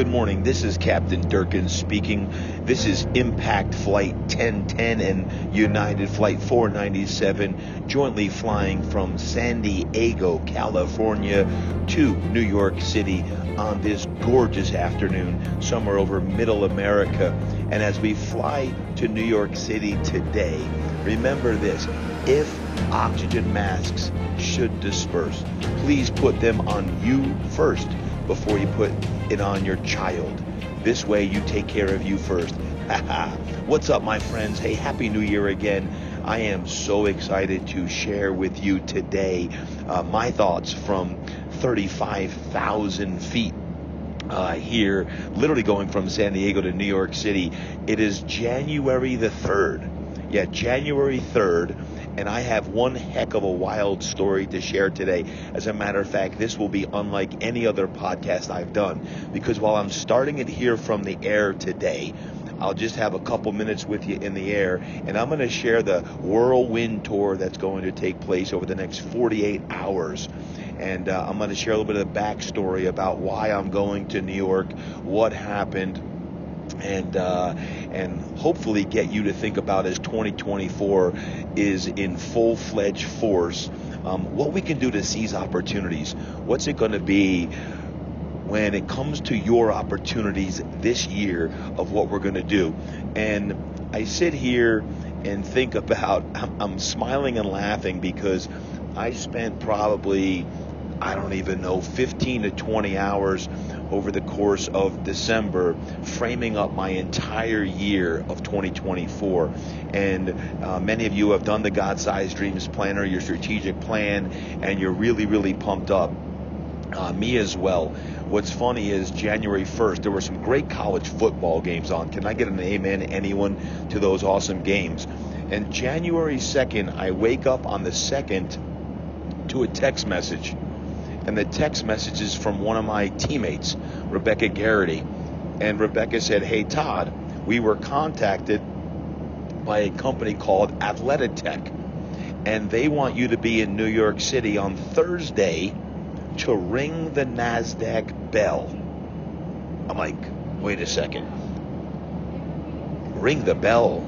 Good morning. This is Captain Durkin speaking. This is Impact Flight 1010 and United Flight 497, jointly flying from San Diego, California to New York City on this gorgeous afternoon, somewhere over middle America. And as we fly to New York City today, remember this: if oxygen masks should disperse, please put them on you first before you put it on your child. This way you take care of you first. What's up, my friends? Hey, Happy New Year again. I am so excited to share with you today my thoughts from 35,000 feet here, literally going from San Diego to New York City. It is January the 3rd. Yeah, January 3rd. And I have one heck of a wild story to share today. As a matter of fact, this will be unlike any other podcast I've done, because while I'm starting it here from the air today, I'll just have a couple minutes with you in the air, and I'm going to share the whirlwind tour that's going to take place over the next 48 hours. And I'm going to share a little bit of the backstory about why I'm going to New York, what happened, and hopefully get you to think about, as 2024 is in full-fledged force, what we can do to seize opportunities. What's it going to be when it comes to your opportunities this year of what we're going to do? And I sit here and think about, I'm smiling and laughing because I spent probably, I don't even know, 15 to 20 hours over the course of December framing up my entire year of 2024. And many of you have done the God-Sized Dreams Planner, your strategic plan, and you're really, really pumped up. Me as well. What's funny is January 1st, there were some great college football games on. Can I get an amen, anyone, to those awesome games? And January 2nd, I wake up on the 2nd to a text message. And the text message is from one of my teammates, Rebecca Garrity. And Rebecca said, "Hey, Todd, we were contacted by a company called Athletic, and they want you to be in New York City on Thursday to ring the NASDAQ bell." I'm like, wait a second. Ring the bell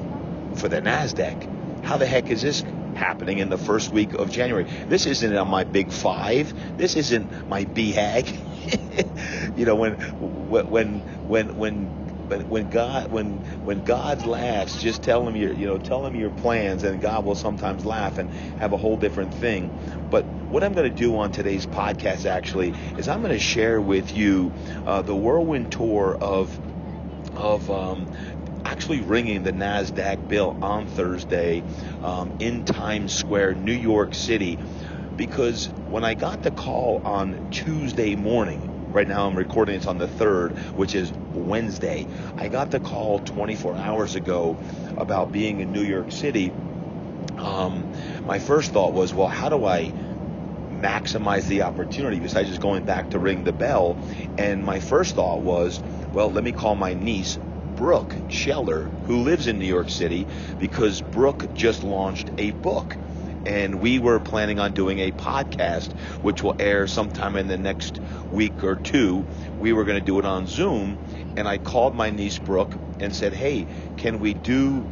for the NASDAQ? How the heck is this happening in the first week of January? This isn't on my big five. This isn't my BHAG. You know, when God laughs, just tell him your plans, and God will sometimes laugh and have a whole different thing. But what I'm going to do on today's podcast actually is I'm going to share with you the whirlwind tour of actually ringing the NASDAQ bell on Thursday in Times Square, New York City. Because when I got the call on Tuesday morning, right now I'm recording this on the 3rd, which is Wednesday, I got the call 24 hours ago about being in New York City. My first thought was, well, how do I maximize the opportunity besides just going back to ring the bell? And my first thought was, well, let me call my niece, Brooke Scheller, who lives in New York City, because Brooke just launched a book. And we were planning on doing a podcast, which will air sometime in the next week or two. We were going to do it on Zoom. And I called my niece, Brooke, and said, hey, can we do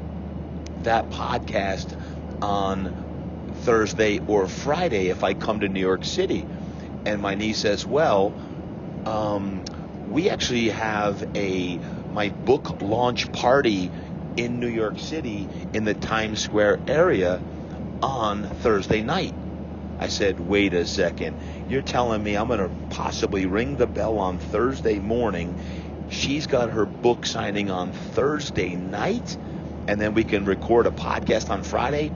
that podcast on Thursday or Friday if I come to New York City? And my niece says, well, we actually have my book launch party in New York City in the Times Square area on Thursday night. I said, wait a second. You're telling me I'm going to possibly ring the bell on Thursday morning? She's got her book signing on Thursday night, and then we can record a podcast on Friday?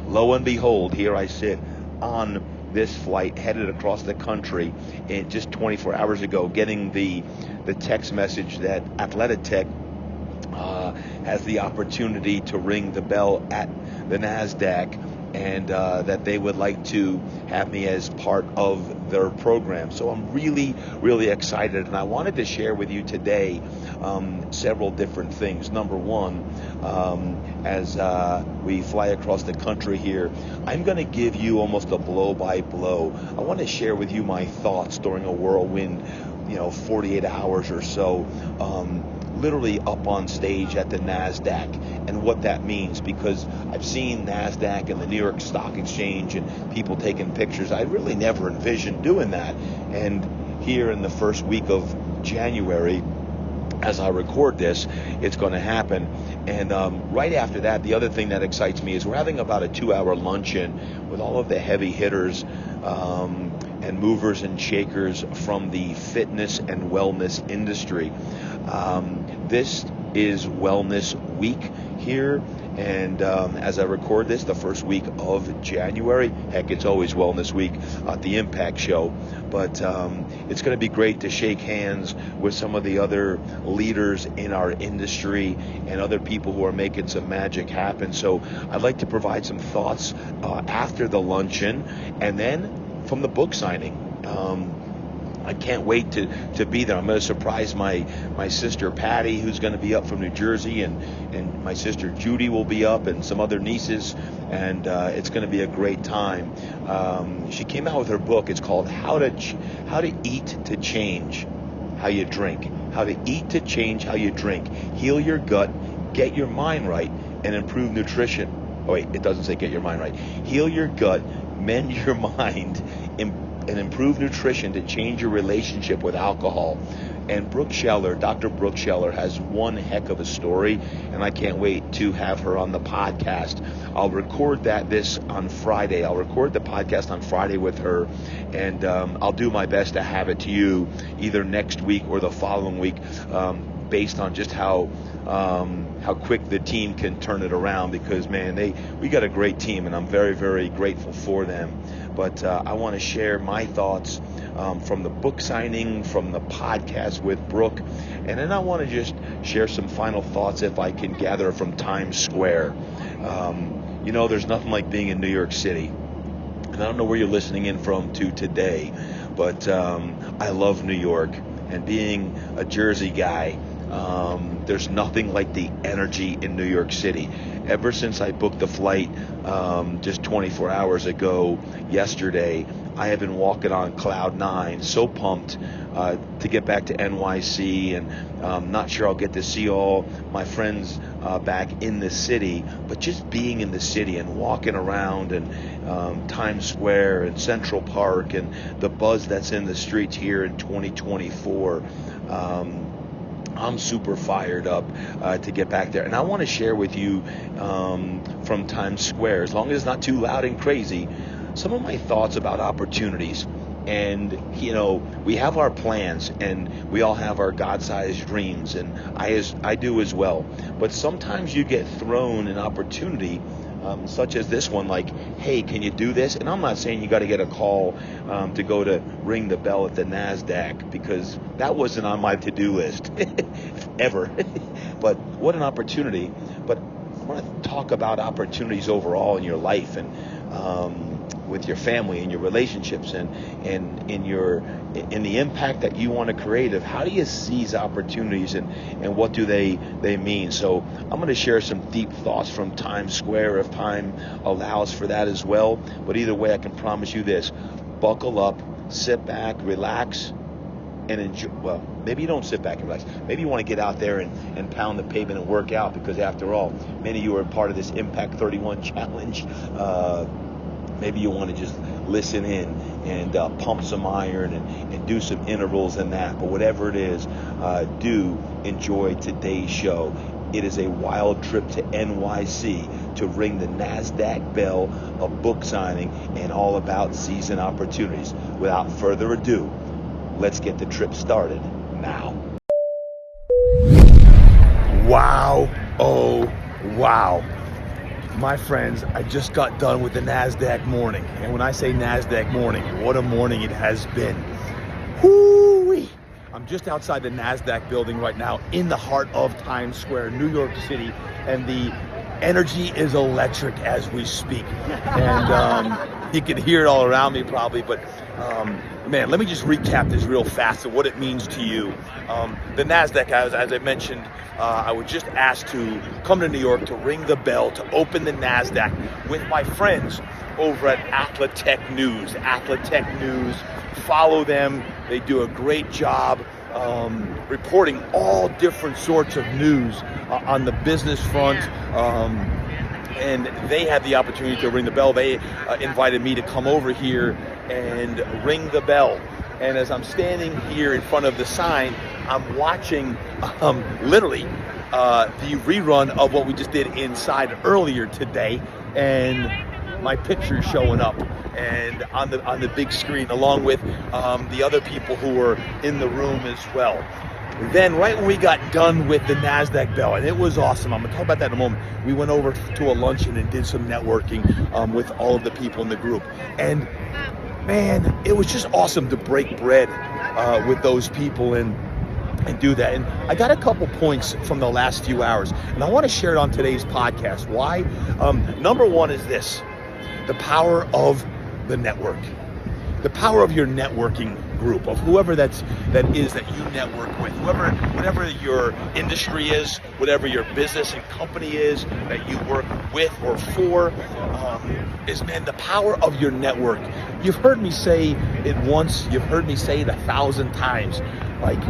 Lo and behold, here I sit on this flight headed across the country, and just 24 hours ago getting the text message that Athletic has the opportunity to ring the bell at the NASDAQ, and that they would like to have me as part of their program. So I'm really, really excited, and I wanted to share with you today several different things. Number one, as we fly across the country here, I'm going to give you almost a blow-by-blow. I want to share with you my thoughts during a whirlwind 48 hours or so, literally up on stage at the NASDAQ, and what that means, because I've seen NASDAQ and the New York Stock Exchange and people taking pictures. I really never envisioned doing that. And here in the first week of January, as I record this, it's going to happen. And right after that, the other thing that excites me is we're having about a 2-hour luncheon with all of the heavy hitters and movers and shakers from the fitness and wellness industry. This is Wellness Week here, and as I record this, the first week of January, heck, it's always Wellness Week at the Impact Show, but it's going to be great to shake hands with some of the other leaders in our industry and other people who are making some magic happen. So I'd like to provide some thoughts after the luncheon, and then from the book signing. I can't wait to be there. I'm going to surprise my sister Patty, who's going to be up from New Jersey, and my sister Judy will be up, and some other nieces, and it's going to be a great time. She came out with her book. It's called How to Eat to Change How You Drink. How to Eat to Change How You Drink. Heal your gut, get your mind right, and improve nutrition. Oh wait, it doesn't say get your mind right. Heal your gut, mend your mind, and improve nutrition to change your relationship with alcohol. And Dr. Brooke Scheller has one heck of a story, and I can't wait to have her on the podcast. I'll record this on Friday. I'll record the podcast on Friday with her, and I'll do my best to have it to you either next week or the following week, based on just how quick the team can turn it around, because man, we got a great team, and I'm very, very grateful for them. But I want to share my thoughts from the book signing, from the podcast with Brooke, and then I want to just share some final thoughts, if I can gather, from Times Square. There's nothing like being in New York City, and I don't know where you're listening in from to today, but I love New York, and being a Jersey guy, there's nothing like the energy in New York City. Ever since I booked the flight just 24 hours ago, yesterday, I have been walking on cloud nine, so pumped to get back to NYC, and not sure I'll get to see all my friends back in the city, but just being in the city and walking around, and Times Square and Central Park, and the buzz that's in the streets here in 2024. I'm super fired up to get back there. And I want to share with you from Times Square, as long as it's not too loud and crazy, some of my thoughts about opportunities. And, we have our plans, and we all have our God-sized dreams, and I do as well. But sometimes you get thrown an opportunity, such as this one, like, hey, can you do this? And I'm not saying you got to get a call to go to ring the bell at the NASDAQ, because that wasn't on my to-do list ever. But what an opportunity. But I want to talk about opportunities overall in your life, and with your family and your relationships, and in the impact that you want to create, of how do you seize opportunities, and what do they mean. So I'm going to share some deep thoughts from Times Square, if time allows for that as well. But either way, I can promise you this: buckle up, sit back, relax, and enjoy. Well, maybe you don't sit back and relax. Maybe you want to get out there and pound the pavement and work out, because after all, many of you are part of this Impact 31 challenge. Maybe you want to just listen in and pump some iron and do some intervals and that. But whatever it is, do enjoy today's show. It is a wild trip to NYC to ring the NASDAQ bell, a book signing, and all about season opportunities. Without further ado, let's get the trip started now. Wow. Oh, wow. My friends, I just got done with the NASDAQ morning. And when I say NASDAQ morning, what a morning it has been. Whoo-wee! I'm just outside the NASDAQ building right now, in the heart of Times Square, New York City. And the energy is electric as we speak. And you can hear it all around me probably, but man, let me just recap this real fast of what it means to you. The NASDAQ, as I mentioned, I was just asked to come to New York to ring the bell to open the NASDAQ with my friends over at Atlatech News. Atlatech News, follow them. They do a great job reporting all different sorts of news on the business front. And they had the opportunity to ring the bell. They invited me to come over here and ring the bell. And as I'm standing here in front of the sign, I'm watching literally the rerun of what we just did inside earlier today, and my picture's showing up and on the big screen, along with the other people who were in the room as well. Then right when we got done with the NASDAQ bell, and it was awesome, I'm gonna talk about that in a moment, we went over to a luncheon and did some networking with all of the people in the group. And man, it was just awesome to break bread with those people and do that. And I got a couple points from the last few hours, and I want to share it on today's podcast. Why? Number one is this: the power of the network, the power of your networking group, of whoever that is that you network with, whatever your industry is, whatever your business and company is that you work with or for, is, man, the power of your network. You've heard me say it once, you've heard me say it 1,000 times. Like,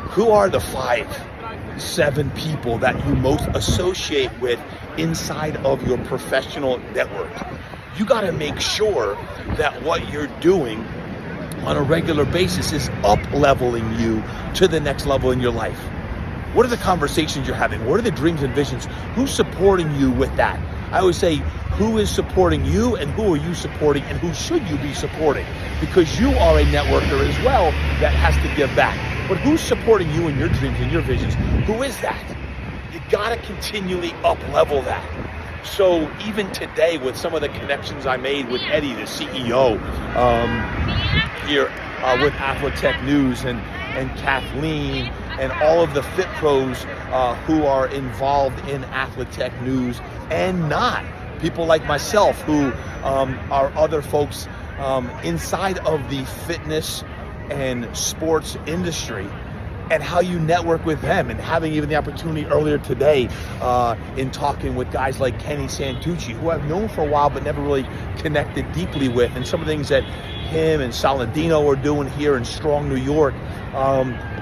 who are the 5-7 people that you most associate with inside of your professional network? You got to make sure that what you're doing on a regular basis is up-leveling you to the next level in your life. What are the conversations you're having? What are the dreams and visions? Who's supporting you with that? I always say, who is supporting you and who are you supporting and who should you be supporting? Because you are a networker as well that has to give back. But who's supporting you in your dreams and your visions? Who is that? You gotta continually up-level that. So even today, with some of the connections I made with Eddie, the CEO, here with Athletech News, and Kathleen, and all of the Fit Pros who are involved in Athletech News, and not people like myself who are other folks inside of the fitness and sports industry, and how you network with them, and having even the opportunity earlier today in talking with guys like Kenny Santucci, who I've known for a while but never really connected deeply with, and some of the things that him and Saladino are doing here in Strong, New York.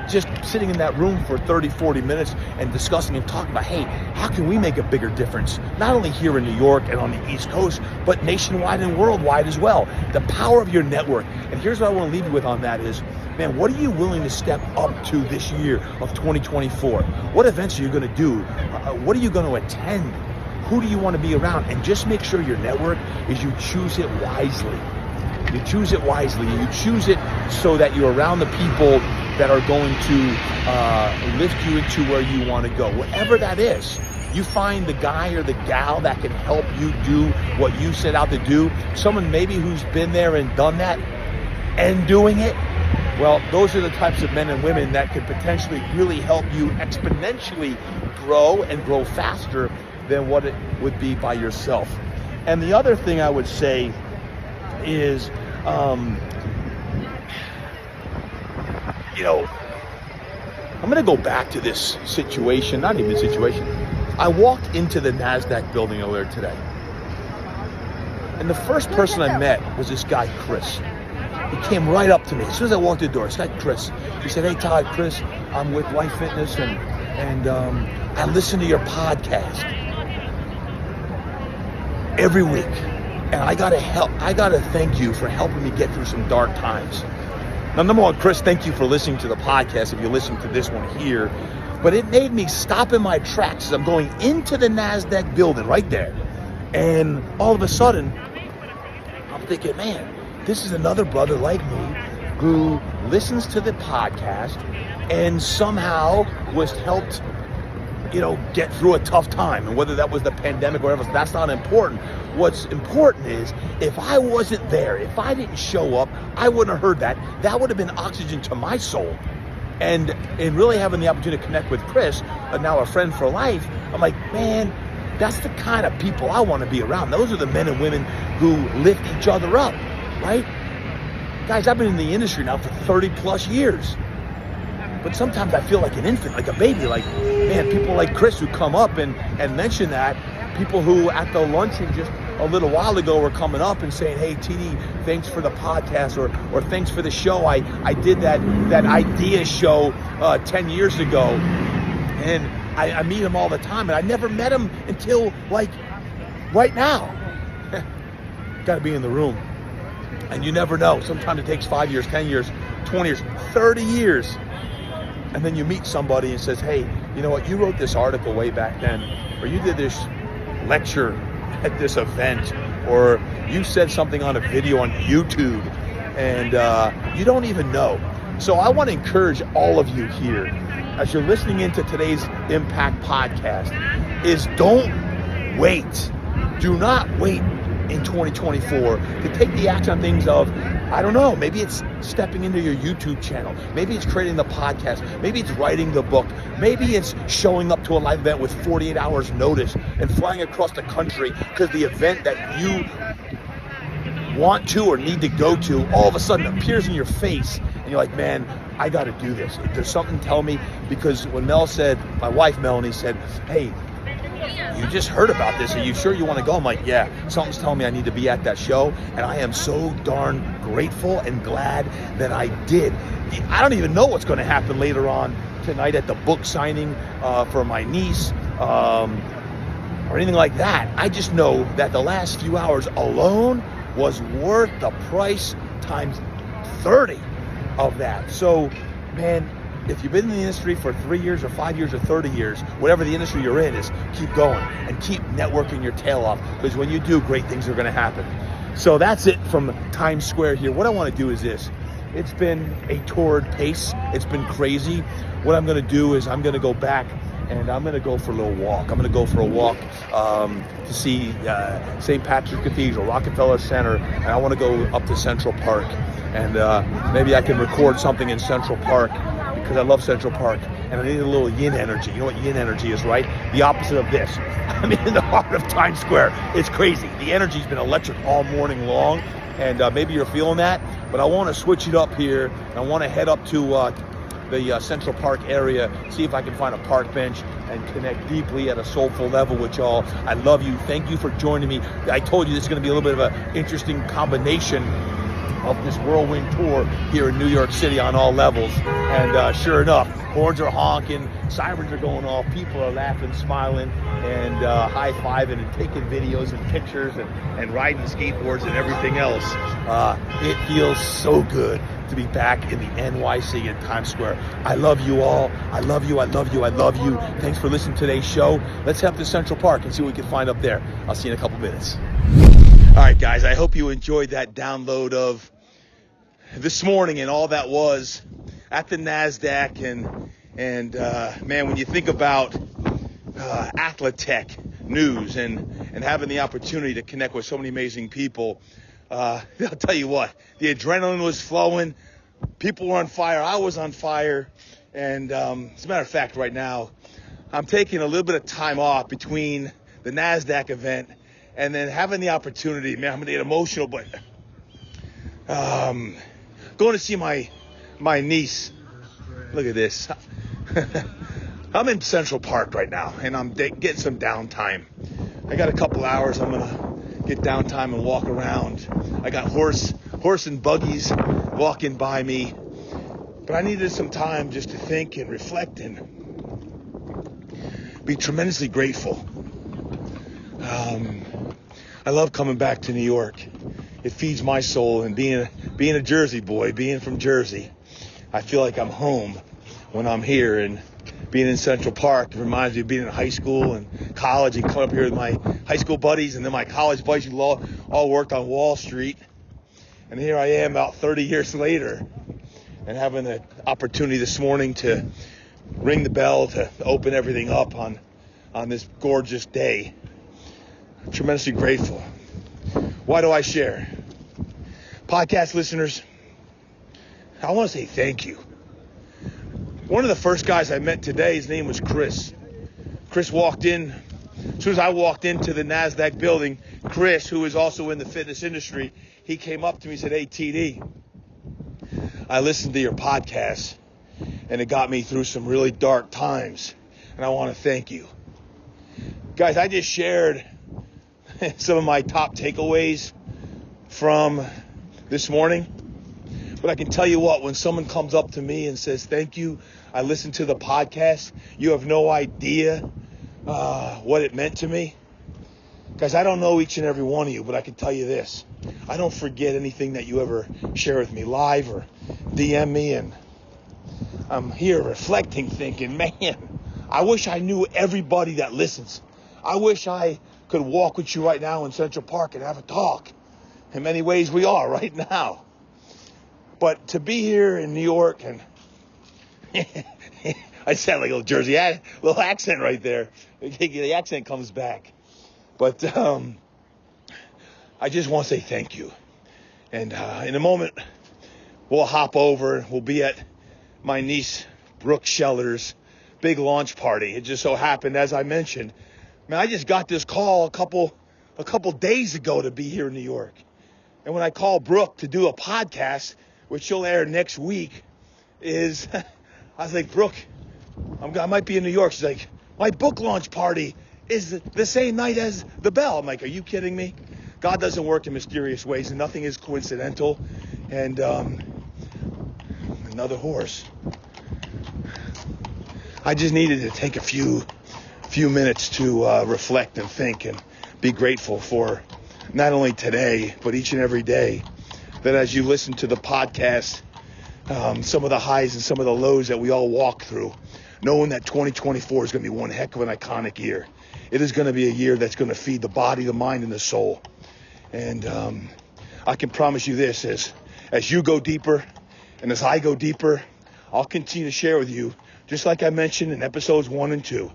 Just sitting in that room for 30, 40 minutes and discussing and talking about, hey, how can we make a bigger difference? Not only here in New York and on the East Coast, but nationwide and worldwide as well. The power of your network. And here's what I want to leave you with on that is, man, what are you willing to step up to this year of 2024? What events are you going to do? What are you going to attend? Who do you want to be around? And just make sure your network is you choose it wisely. You choose it wisely. You choose it so that you're around the people that are going to lift you into where you want to go. Whatever that is, you find the guy or the gal that can help you do what you set out to do. Someone maybe who's been there and done that and doing it. Well, those are the types of men and women that could potentially really help you exponentially grow and grow faster than what it would be by yourself. And the other thing I would say is, I'm going to go back to this situation, not even situation. I walked into the NASDAQ building earlier today, and the first person I met was this guy, Chris. He came right up to me as soon as I walked through the door. This guy, Chris. He said, "Hey, Todd, Chris, I'm with Life Fitness, and I listen to your podcast every week. And I gotta thank you for helping me get through some dark times." Now, number one, Chris, thank you for listening to the podcast, if you listen to this one here. But it made me stop in my tracks as I'm going into the NASDAQ building right there. And all of a sudden, I'm thinking, man, this is another brother like me who listens to the podcast and somehow was helped get through a tough time. And whether that was the pandemic or whatever, that's not important. What's important is, if I wasn't there, if I didn't show up, I wouldn't have heard that. That would have been oxygen to my soul. And in really having the opportunity to connect with Chris, now a friend for life, I'm like, man, that's the kind of people I want to be around. Those are the men and women who lift each other up, right? Guys, I've been in the industry now for 30 plus years. But sometimes I feel like an infant, like a baby, like, man, people like Chris who come up and mention that, people who at the luncheon just a little while ago were coming up and saying, hey, TD, thanks for the podcast, or thanks for the show. I did that idea show 10 years ago. And I meet them all the time, and I never met them until like right now. Got to be in the room. And you never know. Sometimes it takes 5 years, 10 years, 20 years, 30 years. And then you meet somebody and says, hey, you know what? You wrote this article way back then, or you did this lecture at this event, or you said something on a video on YouTube, and you don't even know. So I want to encourage all of you here, as you're listening into today's Impact Podcast, is don't wait. Do not wait in 2024 to take the action on things of, I don't know, maybe it's stepping into your YouTube channel, maybe it's creating the podcast, maybe it's writing the book, maybe it's showing up to a live event with 48 hours notice and flying across the country because the event that you want to or need to go to all of a sudden appears in your face, and you're like, man, I got to do this. There's something telling me, because when Mel said, my wife Melanie said, hey, you just heard about this, are you sure you want to go? I'm like, yeah, something's telling me I need to be at that show, and I am so darn grateful and glad that I did. I don't even know what's going to happen later on tonight at the book signing for my niece or anything like that. I just know that the last few hours alone was worth the price times 30 of that. So, man, if you've been in the industry for 3 years or 5 years or 30 years, whatever the industry you're in is, keep going and keep networking your tail off, because when you do, great things are going to happen. So that's it from Times Square here. What I want to do is this. It's been a torrid pace. It's been crazy. What I'm going to do is I'm going to go back and I'm going to go for a little walk. I'm going to go for a walk to see St. Patrick's Cathedral, Rockefeller Center, and I want to go up to Central Park. And maybe I can record something in Central Park, because I love Central Park, and I need a little yin energy. You know what yin energy is, right? The opposite of this. I'm in the heart of Times Square. It's crazy. The energy's been electric all morning long, and maybe you're feeling that, but I want to switch it up here. I want to head up to the Central Park area, see if I can find a park bench and connect deeply at a soulful level with y'all. I love you. Thank you for joining me. I told you this is going to be a little bit of an interesting combination of this whirlwind tour here in New York City on all levels. And sure enough, horns are honking, sirens are going off, people are laughing, smiling, and high-fiving and taking videos and pictures and riding skateboards and everything else. It feels so good to be back in the NYC in Times Square. I love you all. I love you. I love you. I love you. Thanks for listening to today's show. Let's head to Central Park and see what we can find up there. I'll see you in a couple minutes. All right, guys, I hope you enjoyed that download of this morning and all that was at the NASDAQ. And man, when you think about Athletech news and having the opportunity to connect with so many amazing people, I'll tell you what, the adrenaline was flowing. People were on fire. I was on fire. And as a matter of fact, right now, I'm taking a little bit of time off between the NASDAQ event and then having the opportunity, man, I'm going to get emotional, but going to see my niece. Look at this. I'm in Central Park right now, and I'm getting some downtime. I got a couple hours. I'm going to get downtime and walk around. I got horse and buggies walking by me, but I needed some time just to think and reflect and be tremendously grateful. I love coming back to New York. It feeds my soul, and being a Jersey boy, being from Jersey, I feel like I'm home when I'm here. And being in Central Park, it reminds me of being in high school and college and coming up here with my high school buddies and then my college buddies who all worked on Wall Street. And here I am about 30 years later and having the opportunity this morning to ring the bell to open everything up on this gorgeous day. I'm tremendously grateful. Why do I share? Podcast listeners, I want to say thank you. One of the first guys I met today, his name was Chris. Chris walked in, as soon as I walked into the NASDAQ building, Chris, who is also in the fitness industry, he came up to me and said, hey, TD, I listened to your podcast, and it got me through some really dark times, and I want to thank you. Guys, I just shared some of my top takeaways from this morning. But I can tell you what, when someone comes up to me and says, thank you, I listened to the podcast, you have no idea what it meant to me. Guys, I don't know each and every one of you, but I can tell you this. I don't forget anything that you ever share with me live or DM me, and I'm here reflecting, thinking, man, I wish I knew everybody that listens. I wish I could walk with you right now in Central Park and have a talk. In many ways we are right now. But to be here in New York, and I sound like a little Jersey little accent right there. The accent comes back. But I just want to say thank you. And in a moment, we'll hop over. We'll be at my niece Brooke Scheller's big launch party. It just so happened, as I mentioned, man, I just got this call a couple days ago to be here in New York. And when I called Brooke to do a podcast, which she'll air next week, I was like, Brooke, I might be in New York. She's like, my book launch party is the same night as the Bell. I'm like, are you kidding me? God doesn't work in mysterious ways, and nothing is coincidental. And another horse. I just needed to take a few minutes to reflect and think and be grateful for not only today, but each and every day, that as you listen to the podcast, some of the highs and some of the lows that we all walk through, knowing that 2024 is going to be one heck of an iconic year. It is going to be a year that's going to feed the body, the mind, and the soul. And I can promise you this, as you go deeper and as I go deeper, I'll continue to share with you, just like I mentioned in episodes 1 and 2.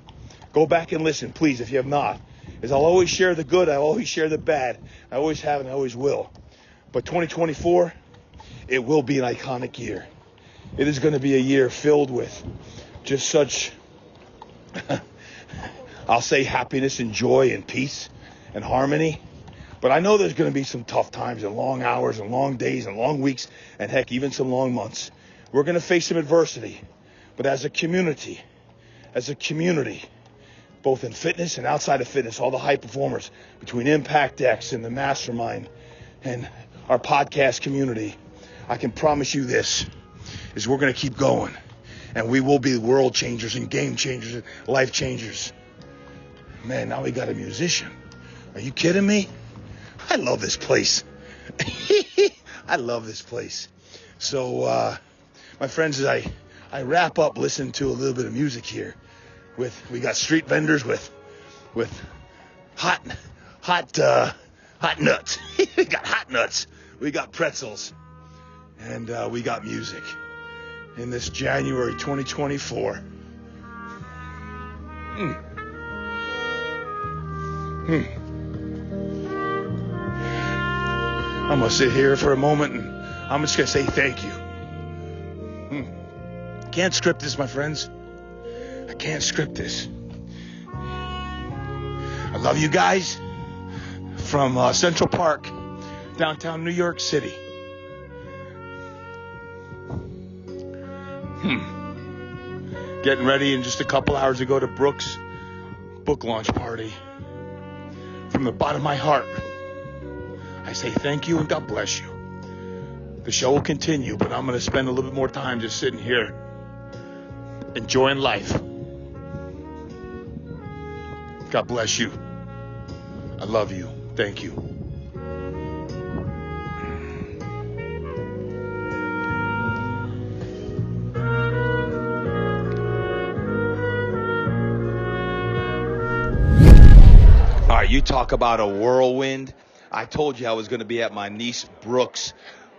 Go back and listen, please, if you have not. I'll always share the good, I'll always share the bad. I always have and I always will. But 2024, it will be an iconic year. It is going to be a year filled with just such, I'll say, happiness and joy and peace and harmony. But I know there's going to be some tough times and long hours and long days and long weeks and heck, even some long months. We're going to face some adversity. But as a community, both in fitness and outside of fitness, all the high performers between Impact X and the Mastermind and our podcast community, I can promise you this, is we're going to keep going. And we will be world changers and game changers and life changers. Man, now we got a musician. Are you kidding me? I love this place. I love this place. So, my friends, as I wrap up listening to a little bit of music here, we got street vendors with hot nuts. We got hot nuts. We got pretzels. And we got music in this January 2024. I'm going to sit here for a moment and I'm just going to say thank you. Can't script this, my friends. I can't script this. I love you guys from Central Park, downtown New York City. Getting ready in just a couple hours to go to Brooke's book launch party. From the bottom of my heart, I say thank you and God bless you. The show will continue, but I'm going to spend a little bit more time just sitting here, enjoying life. God bless you. I love you. Thank you. All right, you talk about a whirlwind. I told you I was going to be at my niece Brooke's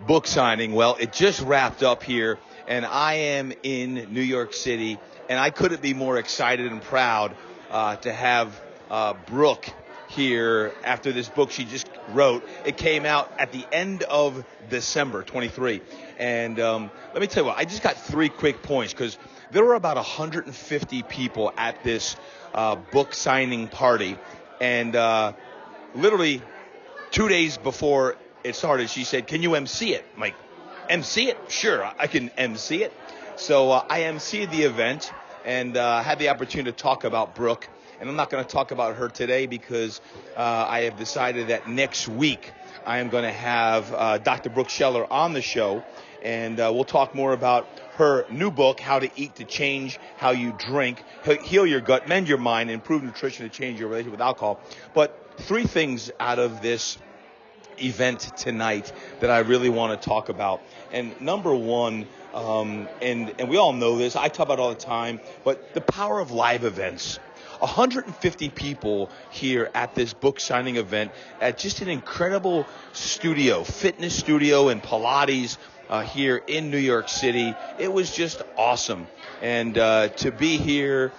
book signing. Well, it just wrapped up here, and I am in New York City, and I couldn't be more excited and proud to have Brooke here after this book she just wrote. It came out at the end of December 23. And let me tell you what, I just got 3 quick points because there were about 150 people at this book signing party. And literally 2 days before it started, she said, can you MC it? I'm like, MC it? Sure, I can MC it. So I MC'd the event and had the opportunity to talk about Brooke And I'm not going to talk about her today because I have decided that next week I am going to have Dr. Brooke Scheller on the show, and we'll talk more about her new book, How to Eat to Change How You Drink, Heal Your Gut, Mend Your Mind, Improve Nutrition to Change Your Relationship with Alcohol. But 3 things out of this event tonight that I really want to talk about. And number one, and we all know this, I talk about it all the time, but the power of live events. 150 people here at this book signing event at just an incredible studio, fitness studio and Pilates here in New York City. It was just awesome. And to be here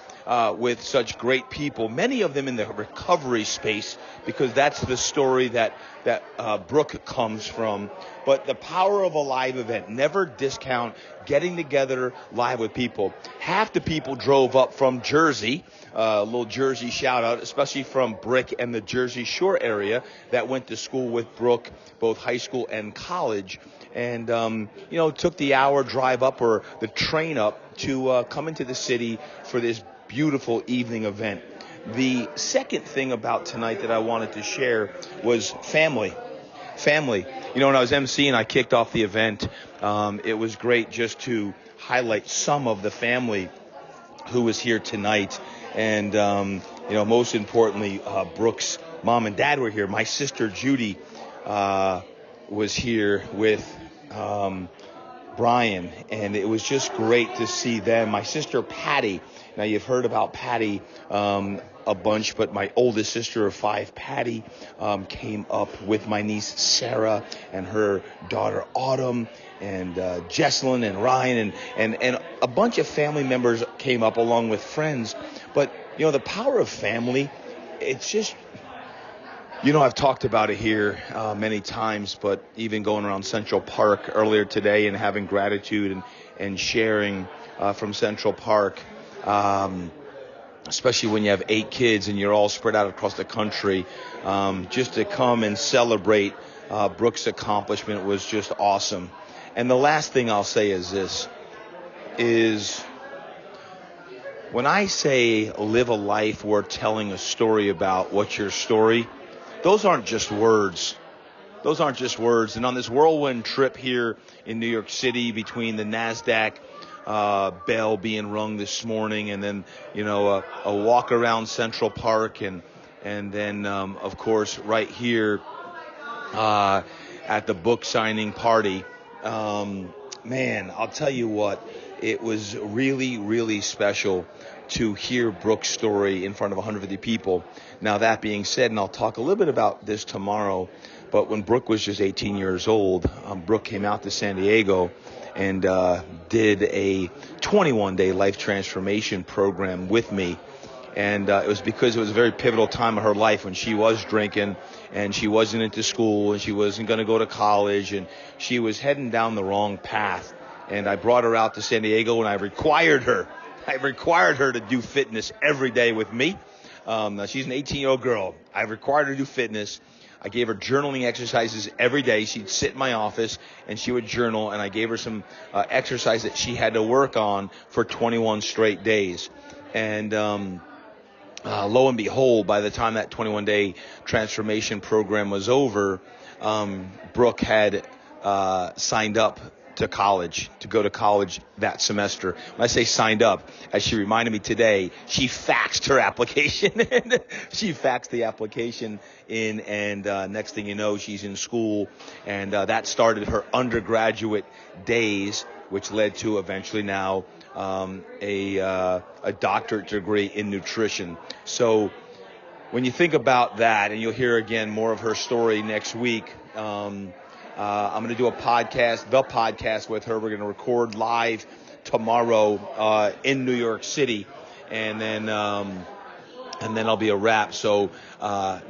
with such great people, many of them in the recovery space, because that's the story that Brooke comes from. But the power of a live event, never discount getting together live with people. Half the people drove up from Jersey, a little Jersey shout out, especially from Brick and the Jersey Shore area that went to school with Brooke, both high school and college. And, took the hour drive up or the train up to come into the city for this beautiful evening event. The second thing about tonight that I wanted to share was family. Family. When I was emceeing, I kicked off the event. It was great just to highlight some of the family who was here tonight. And, most importantly, Brooke's mom and dad were here. My sister Judy was here with Brian, and it was just great to see them. My sister Patty, now you've heard about Patty a bunch, but my oldest sister of 5, Patty, came up with my niece Sarah and her daughter Autumn, and Jesselyn and Ryan, and a bunch of family members came up along with friends. But the power of family, it's just, I've talked about it here many times, but even going around Central Park earlier today and having gratitude and sharing from Central Park, especially when you have 8 kids and you're all spread out across the country, just to come and celebrate Brooke's accomplishment was just awesome. And the last thing I'll say is this, is when I say live a life worth telling a story about, what's your story? Those aren't just words. Those aren't just words. And on this whirlwind trip here in New York City, between the NASDAQ bell being rung this morning, and then, a walk around Central Park, and then, of course, right here at the book signing party, man, I'll tell you what, it was really, really special to hear Brooke's story in front of 150 people. Now, that being said, and I'll talk a little bit about this tomorrow, but when Brooke was just 18 years old, Brooke came out to San Diego and did a 21-day life transformation program with me. And it was because it was a very pivotal time of her life when she was drinking and she wasn't into school and she wasn't going to go to college and she was heading down the wrong path. And I brought her out to San Diego and I required her to do fitness every day with me. Now she's an 18-year-old girl. I required her to do fitness. I gave her journaling exercises every day. She'd sit in my office and she would journal, and I gave her some exercise that she had to work on for 21 straight days. And lo and behold, by the time that 21-day transformation program was over, Brooke had signed up to go to college that semester. When I say signed up, as she reminded me today, she faxed her application. She faxed the application in, and next thing you know, she's in school, and that started her undergraduate days, which led to eventually now a doctorate degree in nutrition. So when you think about that, and you'll hear again more of her story next week, I'm going to do the podcast with her. We're going to record live tomorrow in New York City, and then I'll be a wrap. So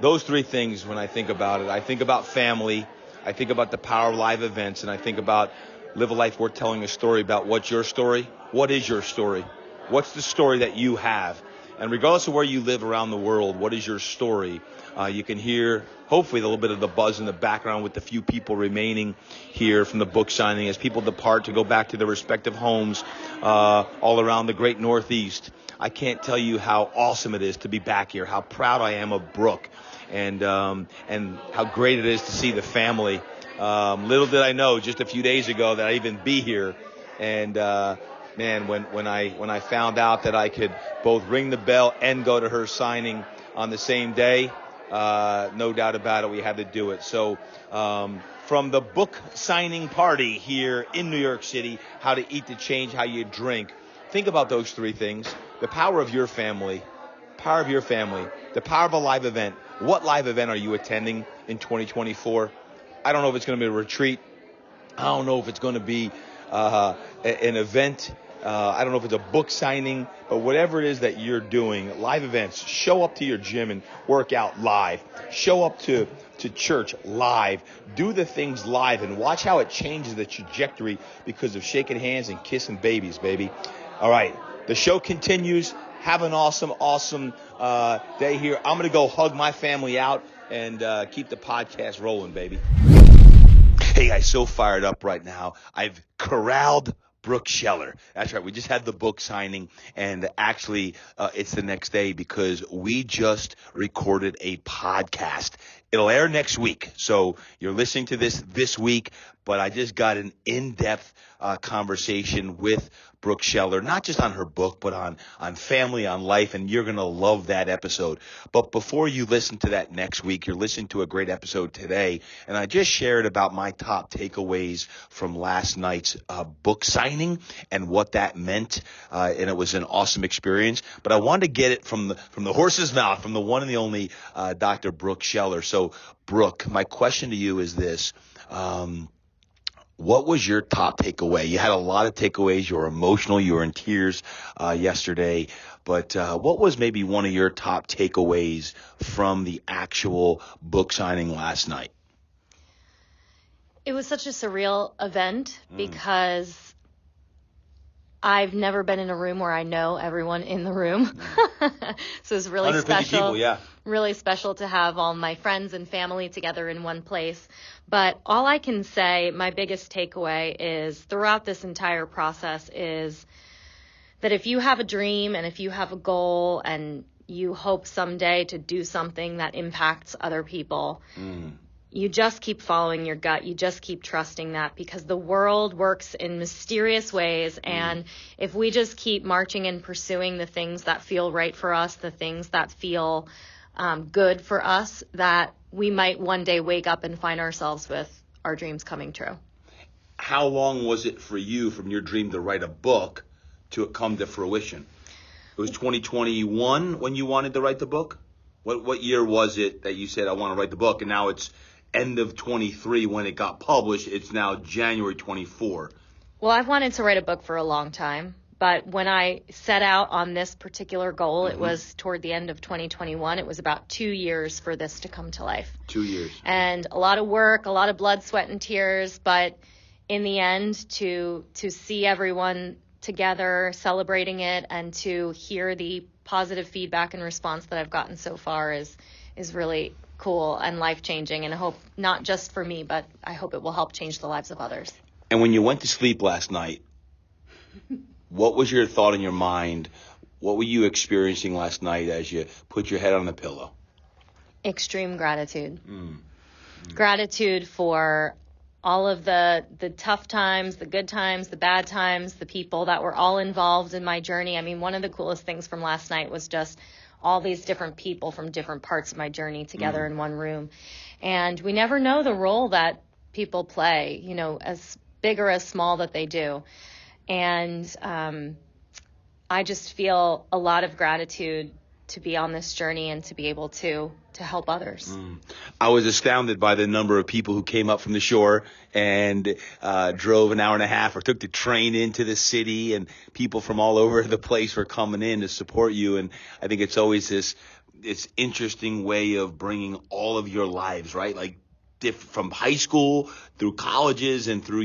those 3 things, when I think about it, I think about family, I think about the power of live events, and I think about live a life worth telling a story about. What's your story? What is your story? What's the story that you have? And regardless of where you live around the world, what is your story? You can hear, hopefully, a little bit of the buzz in the background with the few people remaining here from the book signing as people depart to go back to their respective homes all around the great Northeast. I can't tell you how awesome it is to be back here, how proud I am of Brooke, and how great it is to see the family. Little did I know just a few days ago that I'd even be here. And man, when I found out that I could both ring the bell and go to her signing on the same day, no doubt about it, we had to do it. So from the book signing party here in New York City, how to eat to change how you drink. Think about those three things: the power of your family, the power of a live event. What live event are you attending in 2024? I don't know if it's going to be a retreat. I don't know if it's going to be an event. I don't know if it's a book signing, but whatever it is that you're doing, live events, show up to your gym and work out live. Show up to church live. Do the things live and watch how it changes the trajectory because of shaking hands and kissing babies, baby. All right, the show continues. Have an awesome day here. I'm going to go hug my family out and keep the podcast rolling, baby. Hey guys, so fired up right now. I've corralled Brooke Scheller. That's right. We just had the book signing, and actually it's the next day because we just recorded a podcast. It'll air next week. So you're listening to this week, but I just got an in-depth conversation with Brooke Scheller, not just on her book, but on family, on life, and you're going to love that episode. But before you listen to that next week, you're listening to a great episode today, and I just shared about my top takeaways from last night's book signing and what that meant, and it was an awesome experience. But I wanted to get it from the horse's mouth, from the one and the only Dr. Brooke Scheller. So, Brooke, my question to you is this. What was your top takeaway? You had a lot of takeaways. You were emotional. You were in tears yesterday. But what was maybe one of your top takeaways from the actual book signing last night? It was such a surreal event because I've never been in a room where I know everyone in the room. So it's really special. People, yeah. Really special to have all my friends and family together in one place. But all I can say, my biggest takeaway is throughout this entire process is that if you have a dream and if you have a goal and you hope someday to do something that impacts other people, you just keep following your gut. You just keep trusting that because the world works in mysterious ways. And if we just keep marching and pursuing the things that feel right for us, the things that feel good for us, that we might one day wake up and find ourselves with our dreams coming true. How long was it for you from your dream to write a book to it come to fruition? It was 2021 when you wanted to write the book? What year was it that you said, I want to write the book? And now it's end of 23 when it got published. It's now January 24. Well, I've wanted to write a book for a long time. But when I set out on this particular goal, it was toward the end of 2021. It was about 2 years for this to come to life. 2 years. And a lot of work, a lot of blood, sweat, and tears. But in the end, to see everyone together celebrating it and to hear the positive feedback and response that I've gotten so far is really cool and life-changing. And I hope not just for me, but I hope it will help change the lives of others. And when you went to sleep last night, what was your thought in your mind? What were you experiencing last night as you put your head on the pillow? Extreme gratitude. Gratitude for all of the tough times, the good times, the bad times, the people that were all involved in my journey. I mean, one of the coolest things from last night was just all these different people from different parts of my journey together in one room. And we never know the role that people play, you know, as big or as small that they do. And I just feel a lot of gratitude to be on this journey and to be able to help others. I was astounded by the number of people who came up from the shore and drove an hour and a half or took the train into the city, and people from all over the place were coming in to support you. And I think it's always this interesting way of bringing all of your lives, right? Like from high school through colleges and through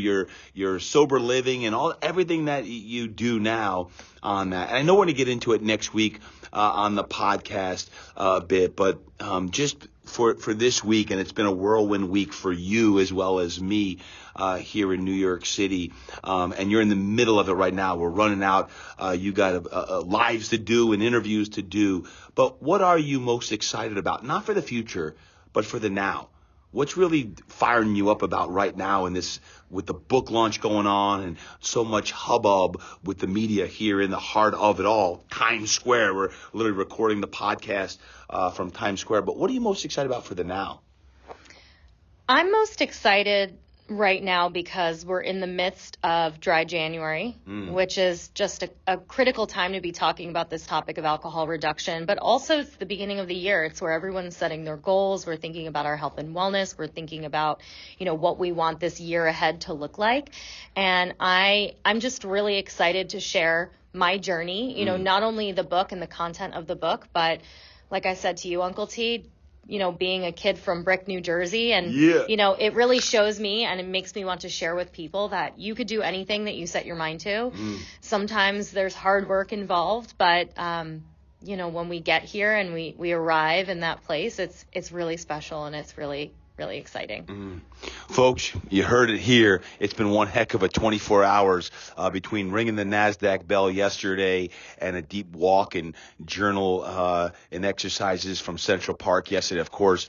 your sober living and everything that you do now on that. And I know we're going to get into it next week on the podcast a bit, but just for this week, and it's been a whirlwind week for you as well as me here in New York City, and you're in the middle of it right now. We're running out. You got lives to do and interviews to do. But what are you most excited about? Not for the future, but for the now. What's really firing you up about right now in this, with the book launch going on and so much hubbub with the media here in the heart of it all, Times Square? We're literally recording the podcast from Times Square. But what are you most excited about for the now? I'm most excited right now because we're in the midst of dry January, which is just a critical time to be talking about this topic of alcohol reduction. But also it's the beginning of the year. It's where everyone's setting their goals. We're thinking about our health and wellness. We're thinking about, what we want this year ahead to look like. And I'm just really excited to share my journey, not only the book and the content of the book, but like I said to you, Uncle T, being a kid from Brick, New Jersey. And, it really shows me and it makes me want to share with people that you could do anything that you set your mind to. Sometimes there's hard work involved, but, when we get here and we arrive in that place, it's really special and it's really, really exciting. Folks, you heard it here. It's been one heck of a 24 hours between ringing the NASDAQ bell yesterday and a deep walk and journal and exercises from Central Park yesterday. Of course,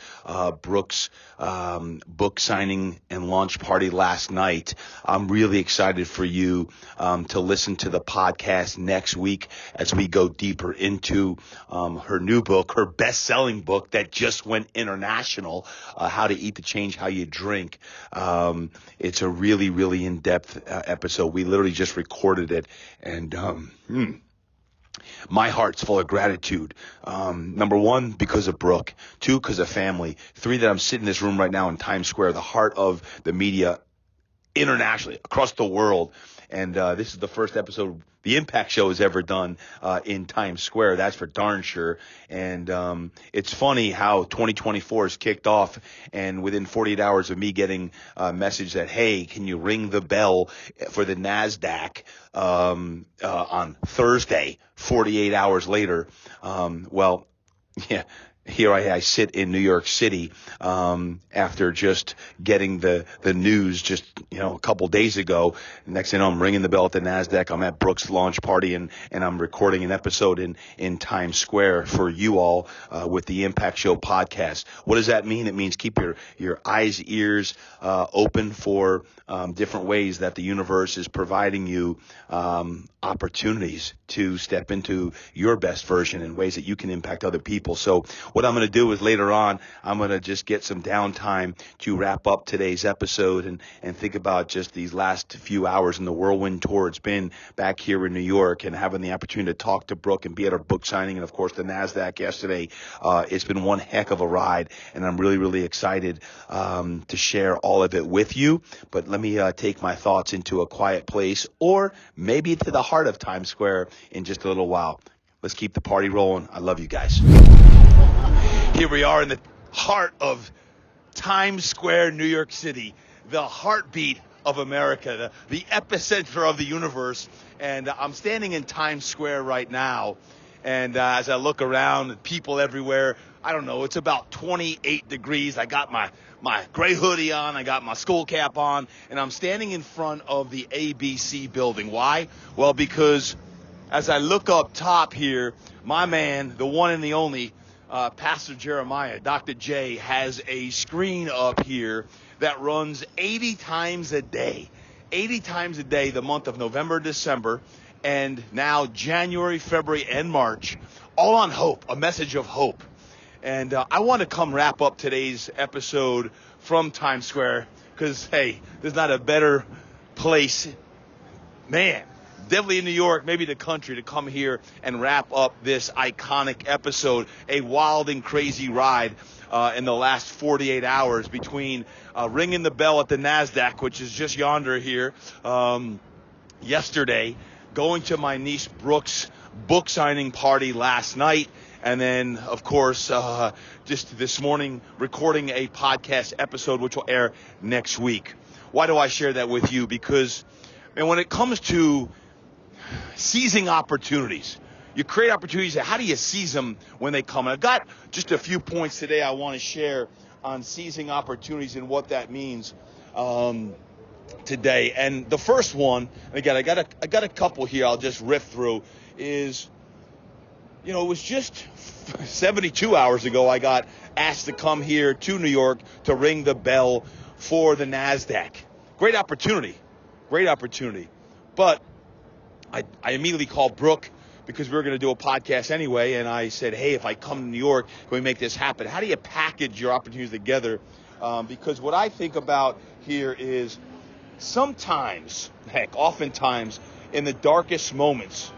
Brooks' book signing and launch party last night. I'm really excited for you to listen to the podcast next week as we go deeper into her new book, her best-selling book that just went international, How to Eat to Change How You Drink. It's a really, really in-depth episode. We literally just recorded it, and my heart's full of gratitude. Number one, because of Brooke. Two, because of family. Three, that I'm sitting in this room right now in Times Square, the heart of the media internationally, across the world. And this is the first episode the Impact Show has ever done in Times Square. That's for darn sure. And it's funny how 2024 is kicked off, and within 48 hours of me getting a message that, hey, can you ring the bell for the NASDAQ on Thursday, 48 hours later, here I sit in New York City after just getting the news just a couple days ago. Next thing you know, I'm ringing the bell at the NASDAQ. I'm at Brooks' launch party, and I'm recording an episode in Times Square for you all with the Impact Show podcast. What does that mean? It means keep your eyes, ears open for different ways that the universe is providing you opportunities to step into your best version in ways that you can impact other people. So what I'm going to do is later on, I'm going to just get some downtime to wrap up today's episode and think about just these last few hours in the whirlwind tour. It's been back here in New York and having the opportunity to talk to Brooke and be at her book signing and, of course, the NASDAQ yesterday. It's been one heck of a ride, and I'm really, really excited to share all of it with you. But let me take my thoughts into a quiet place, or maybe to the heart of Times Square in just a little while. Let's keep the party rolling. I love you guys. Here we are in the heart of Times Square, New York City, the heartbeat of America, the epicenter of the universe. And I'm standing in Times Square right now. And as I look around, people everywhere, I don't know, it's about 28 degrees. I got my gray hoodie on, I got my skull cap on, and I'm standing in front of the ABC building. Why? Well, because as I look up top here, my man, the one and the only, Pastor Jeremiah, Dr. J, has a screen up here that runs 80 times a day. 80 times a day, the month of November, December, and now January, February, and March, all on hope, a message of hope. And I want to come wrap up today's episode from Times Square because, hey, there's not a better place, man, definitely in New York, maybe the country, to come here and wrap up this iconic episode, a wild and crazy ride in the last 48 hours between ringing the bell at the NASDAQ, which is just yonder here, yesterday, going to my niece Brooks' book signing party last night, and then, of course, just this morning, recording a podcast episode which will air next week. Why do I share that with you? Because, man, when it comes to seizing opportunities, you create opportunities. How do you seize them when they come? And I've got just a few points today I want to share on seizing opportunities and what that means today. And the first one, again, I got a couple here I'll just riff through, is, it was just 72 hours ago I got asked to come here to New York to ring the bell for the NASDAQ. Great opportunity. But I immediately called Brooke, because we were going to do a podcast anyway, and I said, hey, if I come to New York, can we make this happen? How do you package your opportunities together? Because what I think about here is oftentimes, in the darkest moments,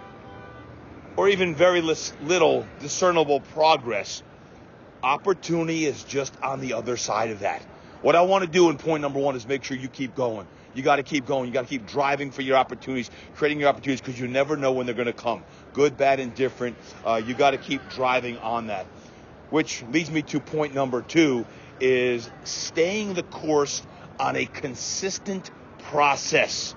or even very little discernible progress, opportunity is just on the other side of that. What I want to do in point number one is make sure you keep going. You got to keep going. You got to keep driving for your opportunities, creating your opportunities, because you never know when they're going to come. Good, bad, and different. You got to keep driving on that. Which leads me to point number two, is staying the course on a consistent process.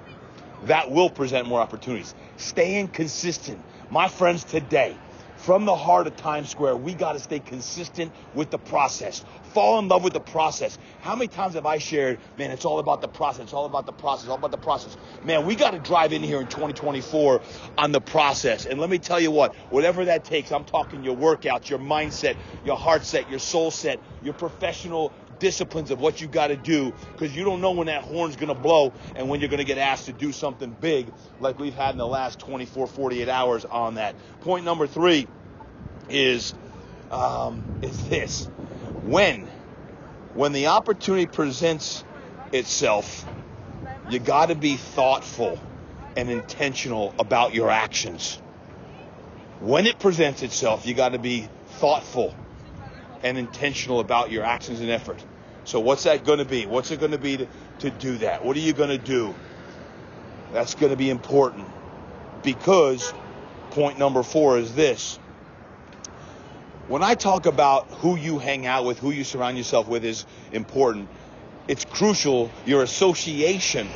That will present more opportunities. Staying consistent. My friends, today, from the heart of Times Square, we got to stay consistent with the process. Fall in love with the process. How many times have I shared, man, it's all about the process, it's all about the process, all about the process. Man, we got to drive in here in 2024 on the process. And let me tell you what, whatever that takes, I'm talking your workouts, your mindset, your heart set, your soul set, your professional disciplines of what you got to do, because you don't know when that horn's going to blow and when you're going to get asked to do something big like we've had in the last 24, 48 hours on that. Point number three is this. When the opportunity presents itself, you got to be thoughtful and intentional about your actions. When it presents itself, you got to be thoughtful and intentional about your actions and effort. So what's that going to be? What's it going to be to do that? What are you going to do? That's going to be important, because point number four is this. When I talk about who you hang out with, who you surround yourself with is important. It's crucial. Your association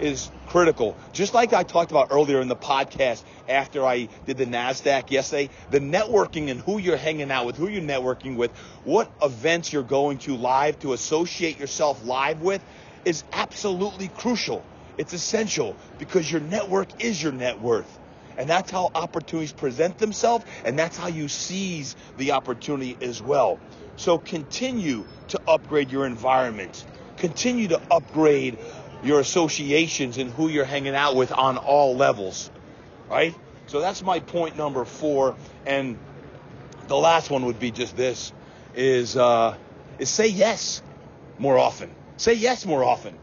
is critical. Just like I talked about earlier in the podcast after I did the NASDAQ yesterday, the networking and who you're hanging out with, who you're networking with, what events you're going to live to associate yourself live with is absolutely crucial. It's essential, because your network is your net worth. And that's how opportunities present themselves, and that's how you seize the opportunity as well. So continue to upgrade your environment. Continue to upgrade your associations and who you're hanging out with on all levels, right? So that's my point number four. And the last one would be just this, is say yes more often. Say yes more often.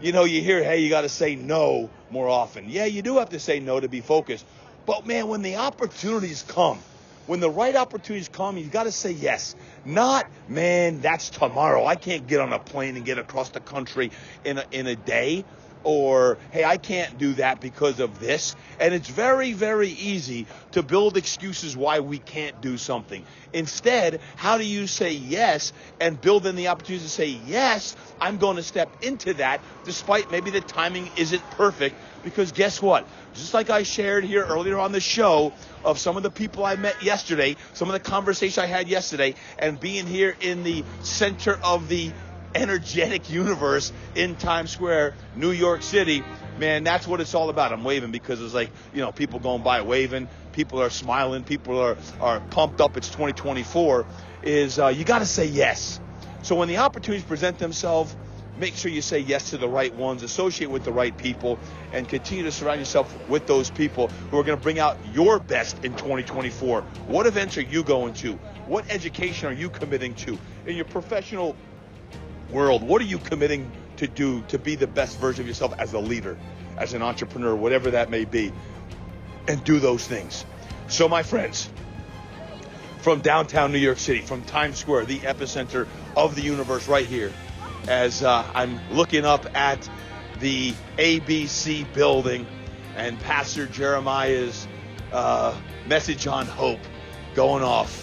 You hear, hey, you got to say no more often. Yeah, you do have to say no to be focused. But man, when the opportunities come, when the right opportunities come, you got to say yes. Not, man, that's tomorrow. I can't get on a plane and get across the country in a day. Or, hey, I can't do that because of this. And it's very, very easy to build excuses why we can't do something. Instead, how do you say yes and build in the opportunity to say, yes, I'm going to step into that, despite maybe the timing isn't perfect? Because guess what? Just like I shared here earlier on the show of some of the people I met yesterday, some of the conversations I had yesterday, and being here in the center of the energetic universe in Times Square, New York City, man, that's what it's all about. I'm waving because it's like, people going by waving, people are smiling, people are pumped up. It's 2024. You got to say yes. So when the opportunities present themselves, make sure you say yes to the right ones, associate with the right people, and continue to surround yourself with those people who are going to bring out your best in 2024. What events are you going to? What education are you committing to? In your professional world, what are you committing to do to be the best version of yourself as a leader, as an entrepreneur, whatever that may be, and do those things. So my friends, from downtown New York City, from Times Square, the epicenter of the universe right here, as I'm looking up at the ABC building and Pastor Jeremiah's message on hope going off.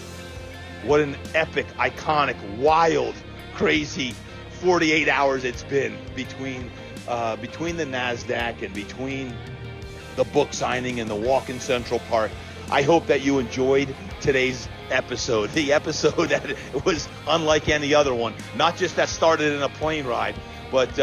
What an epic, iconic, wild, crazy 48 hours it's been between the NASDAQ and between the book signing and the walk in Central Park. I hope that you enjoyed today's episode. The episode that was unlike any other one. Not just that started in a plane ride, but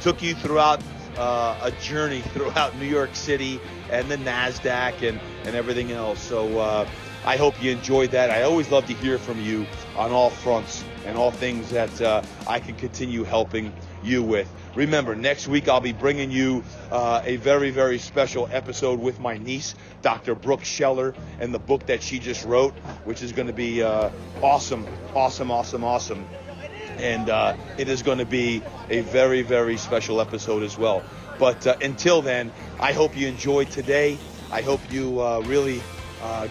took you throughout a journey throughout New York City and the NASDAQ and everything else. So I hope you enjoyed that. I always love to hear from you on all fronts and all things that I can continue helping you with. Remember, next week I'll be bringing you a very, very special episode with my niece, Dr. Brooke Scheller, and the book that she just wrote, which is going to be awesome. And it is going to be a very, very special episode as well. But until then, I hope you enjoyed today. I hope you really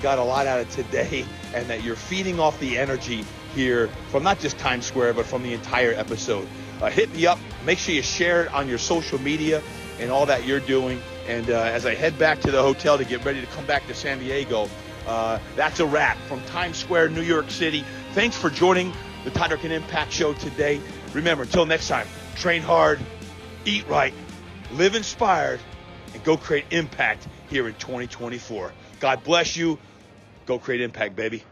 got a lot out of today, and that you're feeding off the energy here from not just Times Square, but from the entire episode. Hit me up. Make sure you share it on your social media and all that you're doing. And as I head back to the hotel to get ready to come back to San Diego, that's a wrap from Times Square, New York City. Thanks for joining the Todd Durkin Impact Show today. Remember, until next time, train hard, eat right, live inspired, and go create impact here in 2024. God bless you. Go create impact, baby.